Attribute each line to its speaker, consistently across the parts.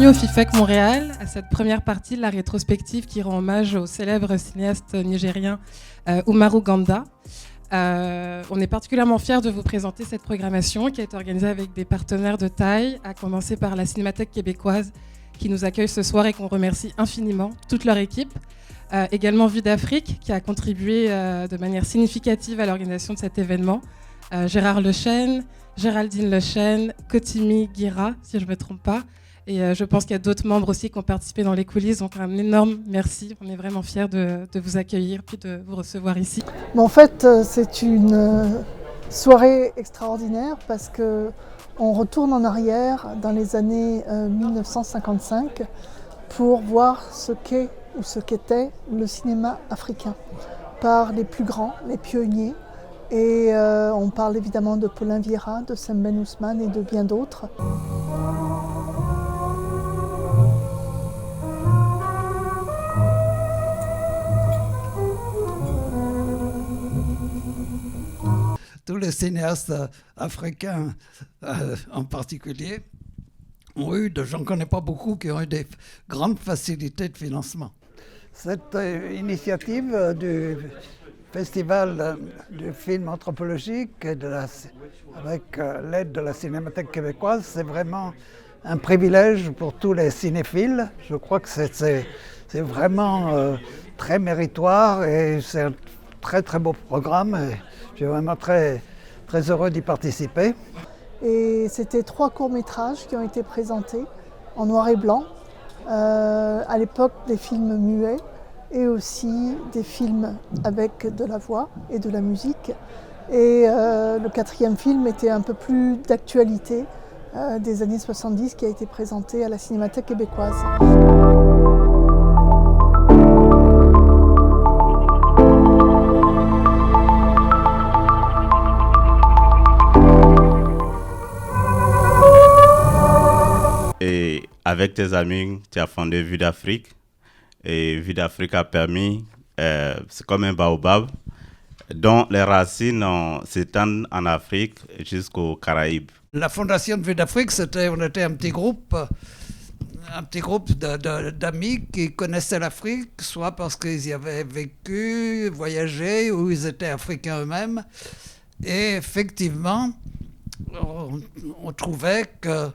Speaker 1: Bienvenue au FIFEC Montréal, à cette première partie de la rétrospective qui rend hommage au célèbre cinéaste nigérien Umaru Ganda. On est particulièrement fiers de vous présenter cette programmation qui est organisée avec des partenaires de taille, à commencer par la Cinémathèque québécoise qui nous accueille ce soir et qu'on remercie infiniment, toute leur équipe. Également Vue d'Afrique qui a contribué de manière significative à l'organisation de cet événement. Gérard Lechêne, Géraldine Lechêne, Kotimi Guira, si je ne me trompe pas. Et je pense qu'il y a d'autres membres aussi qui ont participé dans les coulisses. Donc un énorme merci. On est vraiment fiers de vous accueillir puis de vous recevoir ici.
Speaker 2: En fait, c'est une soirée extraordinaire parce qu'on retourne en arrière dans les années 1955 pour voir ce qu'est ou ce qu'était le cinéma africain par les plus grands, les pionniers. Et on parle évidemment de Paulin Vieira, de Sembène Ousmane et de bien d'autres.
Speaker 3: Tous les cinéastes africains en particulier ont eu, j'en connais pas beaucoup, qui ont eu des grandes facilités de financement. Cette initiative du Festival du film anthropologique avec l'aide de la Cinémathèque québécoise, c'est vraiment un privilège pour tous les cinéphiles. Je crois que c'est vraiment très méritoire et c'est un très très beau programme. Et je suis vraiment très, très heureux d'y participer.
Speaker 2: Et c'était 3 courts-métrages qui ont été présentés en noir et blanc, à l'époque des films muets et aussi des films avec de la voix et de la musique. Et le 4e film était un peu plus d'actualité des années 70 qui a été présenté à la Cinémathèque québécoise.
Speaker 4: Et avec tes amis, tu as fondé Vue d'Afrique. Et Vue d'Afrique a permis, c'est comme un baobab, dont les racines s'étendent en Afrique jusqu'aux Caraïbes.
Speaker 3: La fondation de Vue d'Afrique, on était un petit groupe d'amis qui connaissaient l'Afrique, soit parce qu'ils y avaient vécu, voyagé, ou ils étaient africains eux-mêmes. Et effectivement, on trouvait que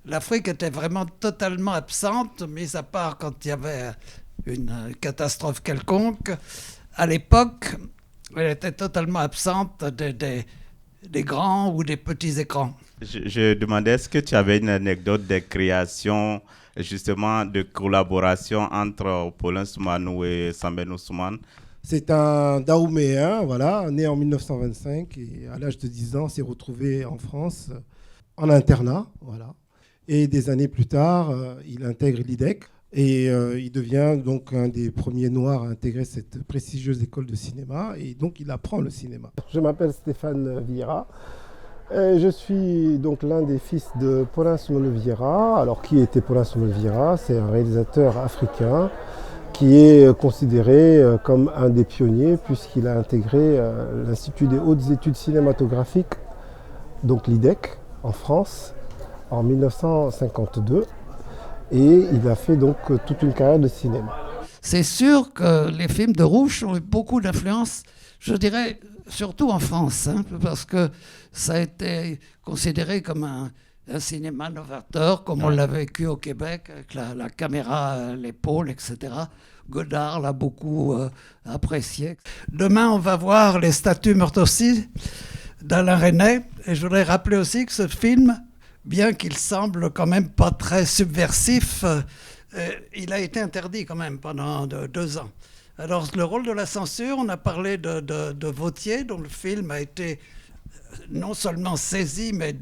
Speaker 3: l'Afrique était vraiment totalement absente, mis à part quand il y avait une catastrophe quelconque. À l'époque, elle était totalement absente des grands ou des petits écrans.
Speaker 4: Je demandais, est-ce que tu avais une anecdote de création, justement, de collaboration entre Paulin Soumanou et Sembène Ousmane?
Speaker 5: C'est un Daouméen, voilà, né en 1925 et à l'âge de 10 ans s'est retrouvé en France en internat, voilà. Et des années plus tard, il intègre l'IDEC et il devient donc un des premiers Noirs à intégrer cette prestigieuse école de cinéma et donc il apprend le cinéma. Je m'appelle Stéphane Vieira. Je suis donc l'un des fils de Paulin Soumanou Vieira. Alors qui était Paulin Soumanou Vieira? C'est un réalisateur africain qui est considéré comme un des pionniers puisqu'il a intégré l'Institut des hautes études cinématographiques, donc l'IDEC, en France, en 1952. Et il a fait donc toute une carrière de cinéma.
Speaker 3: C'est sûr que les films de Rouch ont eu beaucoup d'influence, je dirais, surtout en France, hein, parce que ça a été considéré comme un cinéma novateur, comme on l'a vécu au Québec, avec la caméra à l'épaule, etc. Godard l'a beaucoup apprécié. Demain, on va voir Les Statues meurent aussi d'Alain Resnais. Et je voudrais rappeler aussi que ce film, bien qu'il semble quand même pas très subversif, il a été interdit quand même pendant 2 ans. Alors le rôle de la censure, on a parlé de Vautier, dont le film a été non seulement saisi, mais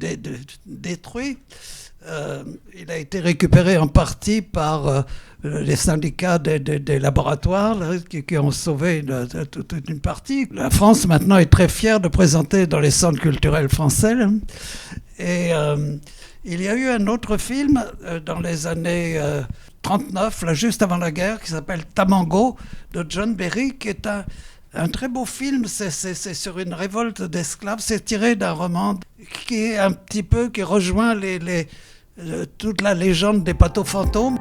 Speaker 3: détruit. Il a été récupéré en partie par les syndicats des laboratoires là, qui ont sauvé toute une partie. La France maintenant est très fière de présenter dans les centres culturels français. Là. Et il y a eu un autre film dans les années 39, là, juste avant la guerre, qui s'appelle Tamango, de John Berry, qui est un très beau film. C'est sur une révolte d'esclaves. C'est tiré d'un roman qui est un petit peu, qui rejoint toute la légende des bateaux fantômes.